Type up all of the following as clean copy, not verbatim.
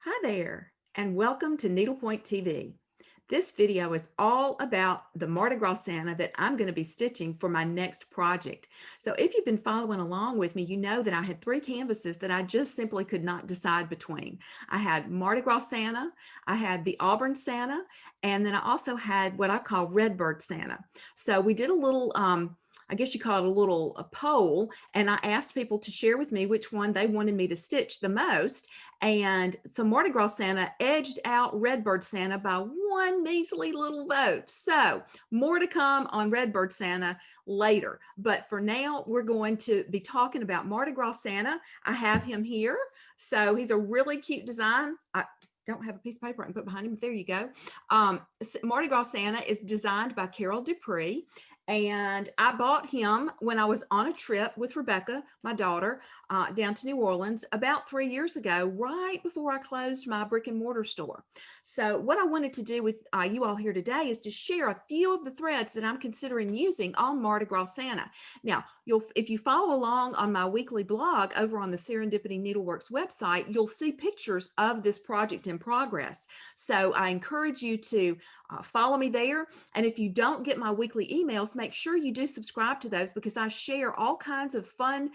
Hi there, and welcome to Needlepoint TV. This video is all about the Mardi Gras Santa that I'm going to be stitching for my next project. So if you've been following along with me, you know that I had three canvases that I just simply could not decide between. I had Mardi Gras Santa, I had the Auburn Santa, and then I also had what I call Redbird Santa. So we did a little I guess you call it a poll, and I asked people to share with me which one they wanted me to stitch the most. And so Mardi Gras Santa edged out Redbird Santa by one measly little vote. So more to come on Redbird Santa later. But for now, we're going to be talking about Mardi Gras Santa. I have him here. So he's a really cute design. I don't have a piece of paper I can put behind him. There you go. Mardi Gras Santa is designed by Carol Dupree. And I bought him when I was on a trip with Rebecca, my daughter, down to New Orleans about 3 years ago, right before I closed my brick and mortar store. So what I wanted to do with you all here today is just share a few of the threads that I'm considering using on Mardi Gras Santa. Now, if you follow along on my weekly blog over on the Serendipity Needleworks website, you'll see pictures of this project in progress. So I encourage you to follow me there. And if you don't get my weekly emails, make sure you do subscribe to those because I share all kinds of fun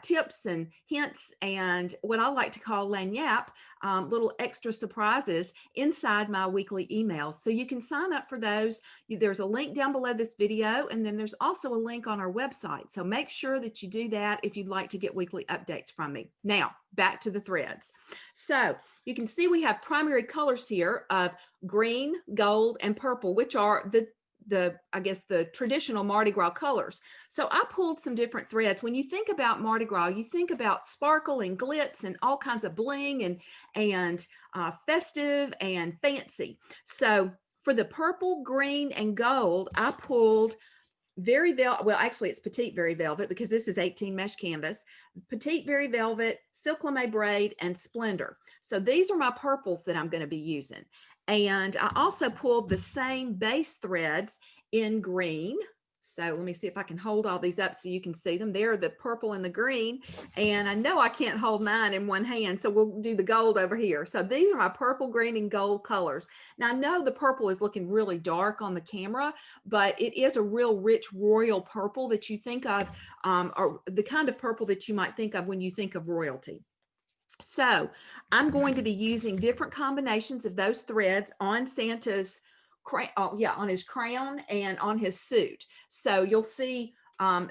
tips and hints and what I like to call lagniappe, little extra surprises inside my weekly emails. So you can sign up for those. There's a link down below this video, and then there's also a link on our website. So make sure that you do that if you'd like to get weekly updates from me. Now, back to the threads. So you can see we have primary colors here of green, gold, and purple, which are I guess the traditional Mardi Gras colors. So I pulled some different threads. When you think about Mardi Gras, you think about sparkle and glitz and all kinds of bling and festive and fancy. So for the purple, green, and gold, I pulled Very Velvet. Well, actually, it's Petite Very Velvet because this is 18 mesh canvas. Petite Very Velvet, Silk Lame Braid, and Splendor. So these are my purples that I'm going to be using. And I also pulled the same base threads in green. So let me see if I can hold all these up so you can see them. They're the purple and the green. And I know I can't hold mine in one hand, so we'll do the gold over here. So these are my purple, green, and gold colors. Now I know the purple is looking really dark on the camera, but it is a real rich royal purple that you think of, or the kind of purple that you might think of when you think of royalty. So I'm going to be using different combinations of those threads on Santa's on his crown and on his suit. So you'll see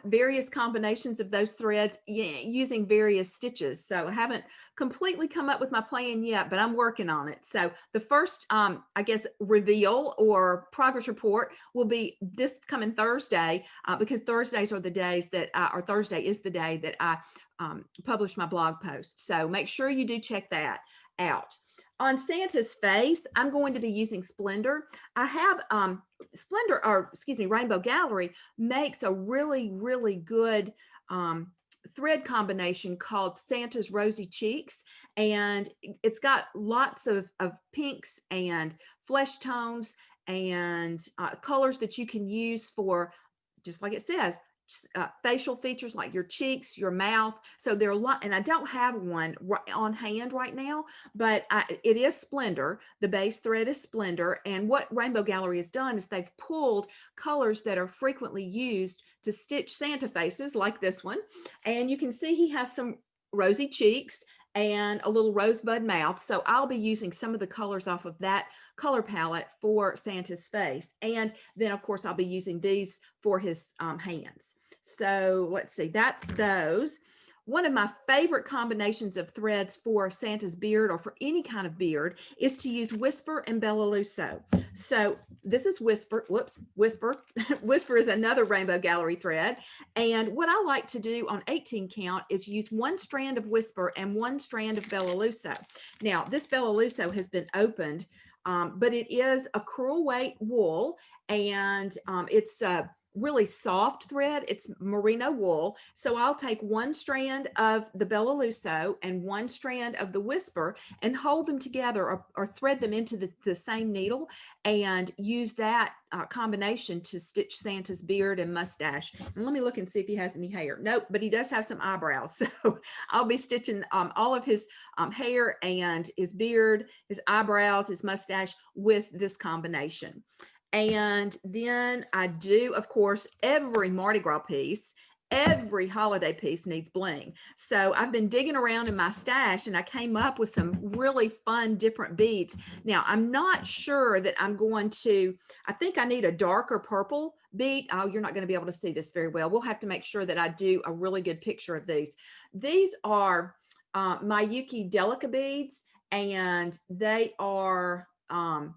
various combinations of those threads using various stitches. So I haven't completely come up with my plan yet, but I'm working on it. So the first, I guess, reveal or progress report will be this coming Thursday, because Thursdays are the days that, or Thursday is the day that I publish my blog post. So make sure you do check that out. On Santa's face, I'm going to be using Splendor. I have Rainbow Gallery makes a really, really good thread combination called Santa's Rosy Cheeks. And it's got lots of pinks and flesh tones and colors that you can use for, just like it says, facial features like your cheeks, your mouth. So there are a lot, and I don't have one on hand right now, but it is Splendor. The base thread is Splendor. And what Rainbow Gallery has done is they've pulled colors that are frequently used to stitch Santa faces like this one. And you can see he has some rosy cheeks and a little rosebud mouth. So I'll be using some of the colors off of that color palette for Santa's face. And then of course I'll be using these for his hands. So let's see, that's those. One of my favorite combinations of threads for Santa's beard or for any kind of beard is to use Whisper and Bellaluso. So this is Whisper, Whisper. Whisper is another Rainbow Gallery thread. And what I like to do on 18 count is use one strand of Whisper and one strand of Bellaluso. Now, this Bellaluso has been opened, but it is a crewel weight wool, and it's really soft thread. It's merino wool. So I'll take one strand of the Bella Lusso and one strand of the Whisper and hold them together, or thread them into the same needle, and use that combination to stitch Santa's beard and mustache. And let me look and see if he has any hair. Nope, but he does have some eyebrows. So I'll be stitching all of his hair and his beard, his eyebrows, his mustache with this combination. And then I do, of course, every Mardi Gras piece, every holiday piece needs bling. So I've been digging around in my stash and I came up with some really fun different beads. Now, I'm not sure that I'm going to, I think I need a darker purple bead. Oh, you're not going to be able to see this very well. We'll have to make sure that I do a really good picture of these. These are my Yuki Delica beads, and they are,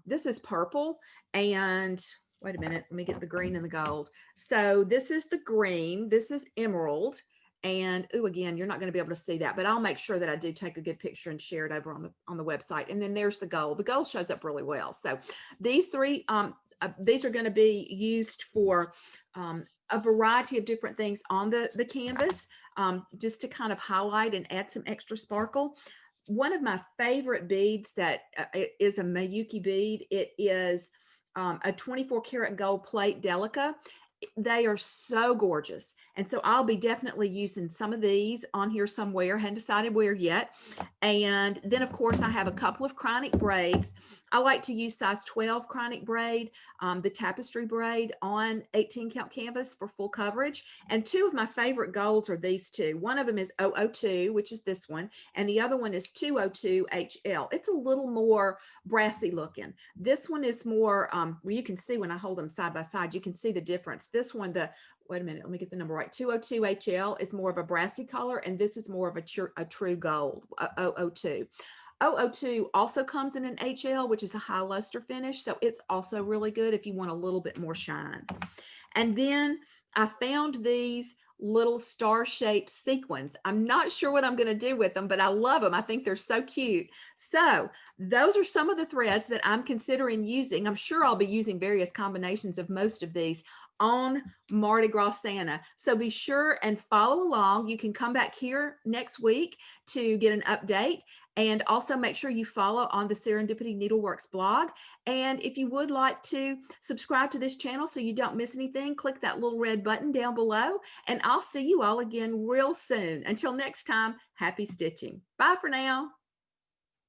this is purple, and wait a minute, let me get the green and the gold. So this is the green, this is emerald, and oh, again, you're not going to be able to see that, but I'll make sure that I do take a good picture and share it over on the website. And then there's the gold. The gold shows up really well. So these three, these are going to be used for a variety of different things on the canvas, just to kind of highlight and add some extra sparkle. One of my favorite beads that is a Miyuki bead. It is a 24 karat gold plate Delica. They are so gorgeous. And so I'll be definitely using some of these on here somewhere. Hadn't decided where yet. And then, of course, I have a couple of chronic braids. I like to use size 12 chronic braid, the tapestry braid on 18 count canvas for full coverage. And two of my favorite golds are these two. One of them is 002, which is this one, and the other one is 202 HL. It's a little more brassy looking. This one is more, well, you can see when I hold them side by side, you can see the difference. This one, wait a minute, let me get the number right. 202 HL is more of a brassy color, and this is more of a true gold, 002. 002 also comes in an HL, which is a high luster finish. So it's also really good if you want a little bit more shine. And then I found these little star-shaped sequins. I'm not sure what I'm going to do with them, but I love them. I think they're so cute. So those are some of the threads that I'm considering using. I'm sure I'll be using various combinations of most of these on Mardi Gras Santa. So be sure and follow along. You can come back here next week to get an update. And also make sure you follow on the Serendipity Needleworks blog. And if you would like to subscribe to this channel so you don't miss anything, click that little red button down below. And I'll see you all again real soon. Until next time, happy stitching. Bye for now.